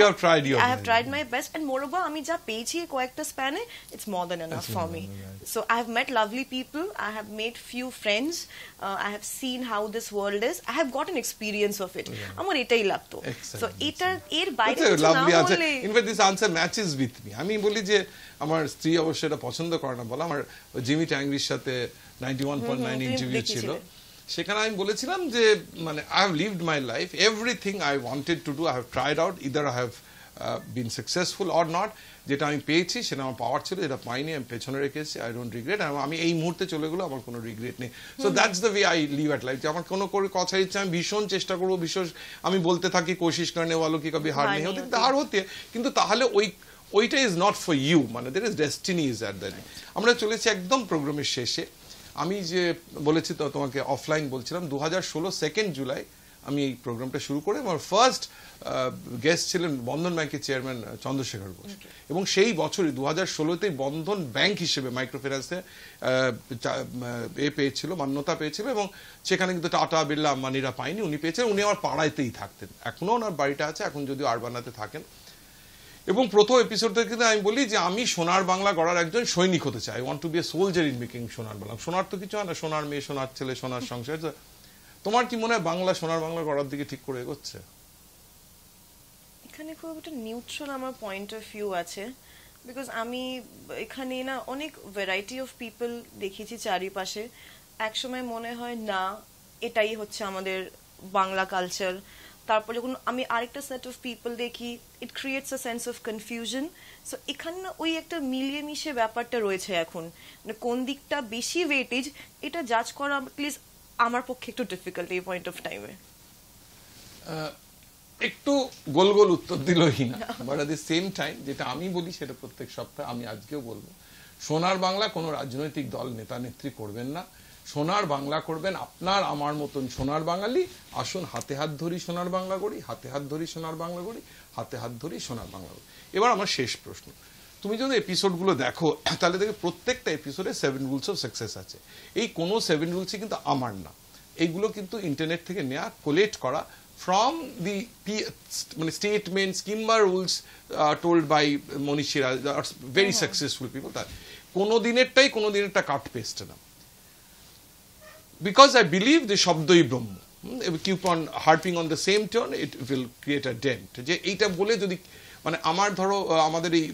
have tried my best, and moreover ami ja pechi koyekta span e, it's more than enough for me. So I have met lovely people, I have made few friends, I have seen how this world is, I have got an experience of it. Amar etai lagto, so eta er baire kichu na hole. In fact, this answer matches with me. আমি বলি যে আমার স্ত্রী অবশ্য এটা পছন্দ করে না বলে, আমার জিমি ট্যাংরির সাথে 91.9 ইন্টারভিউ ছিল, সেখানে আমি বলেছিলাম যে মানে I have lived my life, everything I wanted to do I have tried out, either I have been successful or not. যেটা আমি পেয়েছি সেটা আমার পাওয়ার ছিল, যেটা পাইনি আমি পেছনে রেখেছি, আই ডোন্ট রিগ্রেট। আমি এই মুহূর্তে চলে গেলো আমার কোনো রিগ্রেট নেই। So that's the way I live at life. যে আমার কোনো করে কথা ইচ্ছে আমি ভীষণ চেষ্টা করবো, ভীষণ আমি বলতে থাকি কোশিশ করনে ওয়ালো কি কবি হার নেই হতে, হার হতে, কিন্তু তাহলে ওইটা ইজ নট ফর ইউ, মানে there is destiny is at that. আমরা চলেছি একদম প্রোগ্রামের শেষে। আমি যে বলেছি তো তোমাকে অফলাইন বলছিলাম 2016 2 জুলাই আমি এই প্রোগ্রামটা শুরু করে, আমার ফার্স্ট গেস্ট ছিলেন বন্ধন ব্যাংকের চেয়ারম্যান চন্দ্রশেখর ঘোষ, এবং সেই বছরই 2016তেই বন্ধন ব্যাংক হিসেবে মাইক্রোফিন্যান্সে পেয়েছিল, মান্যতা পেয়েছিল, এবং সেখানে কিন্তু টাটা বিড়লা আম্বানিরা পায়নি, উনি পেয়েছেন। উনি আমার পাড়াইতেই থাকতেন, এখনো ওনার বাড়িটা আছে, এখন যদিও আরবানাতে থাকেন। এবং প্রথম এপিসোড থেকে আমি বলি যে আমি সোনার বাংলা গড়ার একজন সৈনিক হতে চাই, I want to be a soldier in making Sonar Bangla. সোনার তো কিছু হয় না, সোনার মেয়ে, সোনার ছেলে, সোনার সংসার। তোমার কি মনে হয় বাংলা সোনার বাংলা গড়ার দিকে ঠিক করে এগোচ্ছে? এখানে খুব একটা নিউট্রাল আমার পয়েন্ট অফ ভিউ আছে, বিকজ আমি এখানে না অনেক ভ্যারাইটি অফ পিপল দেখেছি চারিপাশে। একসময় মনে হয় না এটাই হচ্ছে আমাদের বাংলা কালচার, তারপর যখন আমি আরেকটা সেট অফ পিপল দেখি, it creates a sense of confusion. So এখানে না ওই একটা মিলিয়ে মিশে ব্যাপারটা রয়েছে এখন, মানে কোন দিকটা বেশি ওয়েটেজ এটা জাজ করা প্লিজ আমার পক্ষে একটু ডিফিকাল্ট এই পয়েন্ট অফ টাইমে। একটু গোল গোল উত্তর দিল Hina, but at the same time যেটা আমি বলি সেটা প্রত্যেক সপ্তাহে আমি আজকেও বলবো, সোনার বাংলা কোনো রাজনৈতিক দল নেতা নেত্রী করবেন না, সোনার বাংলা করবেন আপনার আমার মতন সোনার বাঙালি। আসুন হাতে হাত ধরি সোনার বাংলা করি, হাতে হাত ধরি সোনার বাংলা করি, হাতে হাত ধরি সোনার বাংলা করি। এবার আমার শেষ প্রশ্ন, তুমি যদি এপিসোডগুলো দেখো তাহলে দেখবে প্রত্যেকটা এপিসোডে 7 রুলস অফ সাকসেস আছে। এই কোনো 7 রুলসই কিন্তু আমার না, এইগুলো কিন্তু ইন্টারনেট থেকে নেওয়া, কোলেক্ট করা from the মানে statements কিংবা rules told by মনীষীরা, very successful people, তার কোনো দিনেরটা কাট পেস্ট না। Because I believe the শব্দই ব্রহ্ম, if we keep on harping on the same tone it will create a dent। যে এইটা বলে যদি মানে আমার ধরো আমাদের এই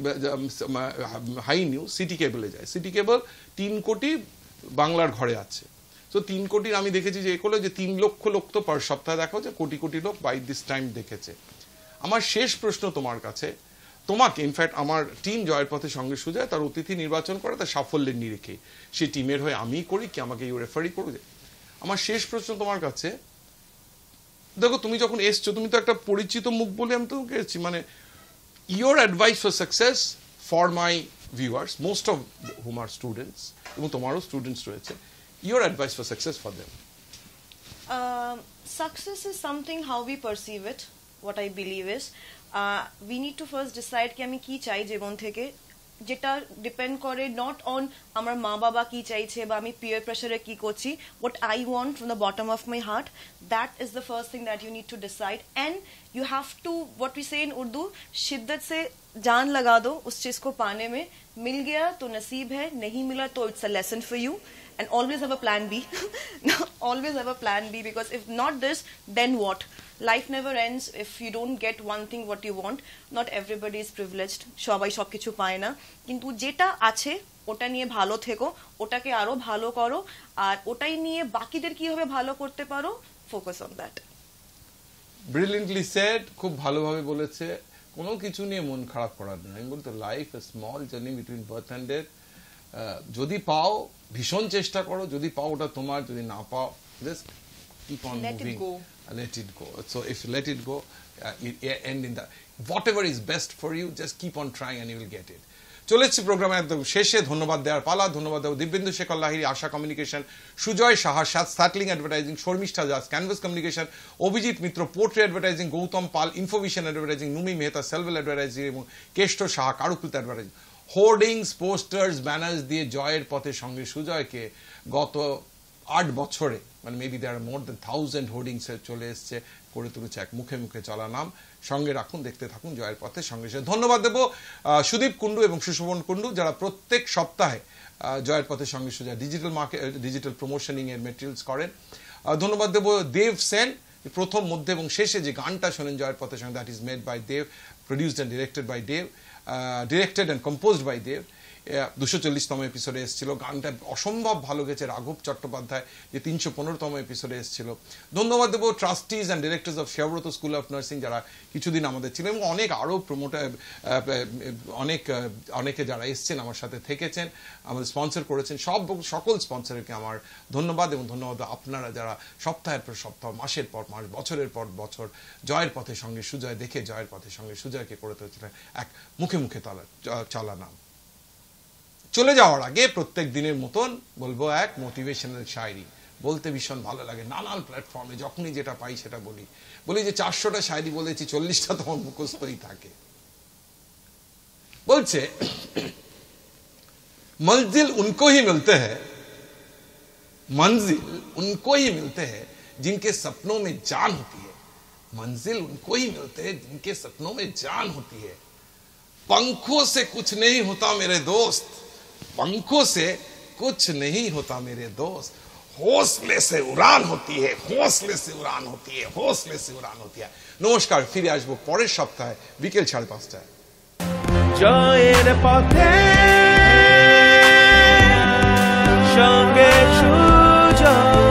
হাই নিউজ সিটি কেবলে যায়, সিটি কেবল 3 কোটি বাংলার ঘরে আছে। তো 3 কোটির আমি দেখেছি যে এগুলো যে 3 লক্ষ লোক তো পার সপ্তাহে দেখা হচ্ছে, কোটি কোটি লোক বাই দিস টাইম দেখেছে। আমার শেষ প্রশ্ন তোমার কাছে, তোমাকে ইনফ্যাক্ট আমার টিম জয়ের পথে সঙ্গে সুজয় তার অতিথি নির্বাচন করে তার সাফল্যের নিরিখে, সেই টিমের হয়ে আমি করি কি আমাকে ইউ রেফারি করবে। আমার শেষ প্রশ্ন তোমার কাছে, দেখো তুমি যখন এসছো তুমি তো একটা পরিচিত মুখ বলে আমি তোমাকে এসেছি, মানে your advice for success for my viewers, most of whom are students, এবং তোমারও স্টুডেন্টস রয়েছে, your advice for success for them? Success is something how we perceive it. What I believe is we need to first decide ki ami ki chai jibon theke, যেটা ডিপেন্ড করে নট অন আমার মা বাবা কি চাইছে বা আমি পিয়ার প্রেসারে কি করছি, what I want from the bottom of my heart, that is the first thing that you need to decide. And you have to, what we say in Urdu, शिद्दत से जान लगा दो उस चीज को पाने में, मिल गया तो नसीब है, नहीं मिला तो it's a lesson for you. And always have a plan B. Always have a plan B, because if not this, then what? Life never ends if you don't get one thing what you want. Not everybody is privileged. সবাই সবকিছু পায় না, কিন্তু যেটা আছে ওটা নিয়ে ভালো থেকো, ওটাকে আরো ভালো করো, আর ওটাই নিয়ে বাকিদের কিভাবে ভালো করতে পারো, focus on that. Brilliantly said, খুব ভালোভাবে বলেছে। কোনো কিছু নিয়ে মন খারাপ করার নেই। আমি বলতে life A small journey between birth and death. যদি পাও ভীষণ চেষ্টা করো, যদি পাও ওটা তোমার, যদি না পাও just keep on moving, let it go. So if you let it go, end in the whatever is best for you, just keep on trying and you will get it. চলেছি প্রোগ্রামে একদম শেষে, ধন্যবাদ দেওয়ার পালা। ধন্যবাদ দেব দিব্যেন্দু শেখর লাহিড়ী, আশা কমিউনিকেশন, সুজয় সাহা স্যাটলিং Advertising, Sharmistha Das Canvas Communication, Abhijit Mitra পোর্ট্রি Advertising, Gautam Pal Infovision Advertising, Numi Mehta Selvel Advertising এবং Keshto Saha Karukrit Advertising. Hoardings, posters, banners দিয়ে জয়ের পথে সঙ্গে সুজয়কে গত 8 বছরে, মানে মেবি দেয়ার মোর দেন 1000 হোর্ডিংস চলে এসছে, করে তুলেছে এক মুখে মুখে চলা নাম। সঙ্গে রাখুন, দেখতে থাকুন জয়ের পথে সঙ্গে সঙ্গে। ধন্যবাদ দেব সুদীপ কুন্ডু এবং সুশোভন কুন্ডু, যারা প্রত্যেক সপ্তাহে জয়ের পথে সঙ্গে সোজা ডিজিটাল ডিজিটাল প্রমোশনিং এর মেটেরিয়ালস করেন। ধন্যবাদ দেব দেব সেন, প্রথম মধ্যে এবং শেষে যে গানটা শোনেন জয়ের পথে সঙ্গে, that is made by Dev, produced and directed by Dev, directed and composed by Dev. 240তম এপিসোডে এসেছিল, গানটা অসম্ভব ভালো গেছে। রাঘব চট্টোপাধ্যায় যে 315তম এপিসোডে এসেছিল। ধন্যবাদ দেবো trustees and directors of Shibabrata school of nursing, যারা কিছুদিন আমাদের ছিল, এবং অনেক আরও প্রমোটার অনেকে যারা এসছেন আমার সাথে থেকেছেন, আমাদের স্পন্সর করেছেন, সকল স্পন্সরকে আমার ধন্যবাদ। এবং ধন্যবাদ আপনারা যারা সপ্তাহের পর সপ্তাহ, মাসের পর মাস, বছরের পর বছর জয়ের পথের সঙ্গে সুজয় দেখে জয়ের পথের সঙ্গে সুজয়কে করে তুলেছিলেন এক মুখে মুখে চলা নাম। চলে যাওয়ার আগে প্রত্যেক দিনের মতন বলবো এক মোটিভেশনাল শায়রি। বলতে ভীষণ ভালো লাগে, নানান প্ল্যাটফর্মে যখনই যেটা পাই সেটা বলি যে 400টা শায়রি বলেছি, 40টা তোমার মুখস্থই থাকে। বলছে, मंजिल उनको ही मिलते हैं जिनके सपनों में जान होती है। मंजिल उनको ही मिलते हैं जिनके सपनों में जान होती है। पंखों से कुछ नहीं होता मेरे दोस्त, पंखों से कुछ नहीं होता मेरे दोस्त, हौसले से उड़ान होती है, हौसले से उड़ान होती है, हौसले से उड़ान होती है। নমস্কার, ফিরে আসবো পরের সপ্তাহে বিকেল 5:30টায়। জয়ের পথে সঙ্গে সুজয়।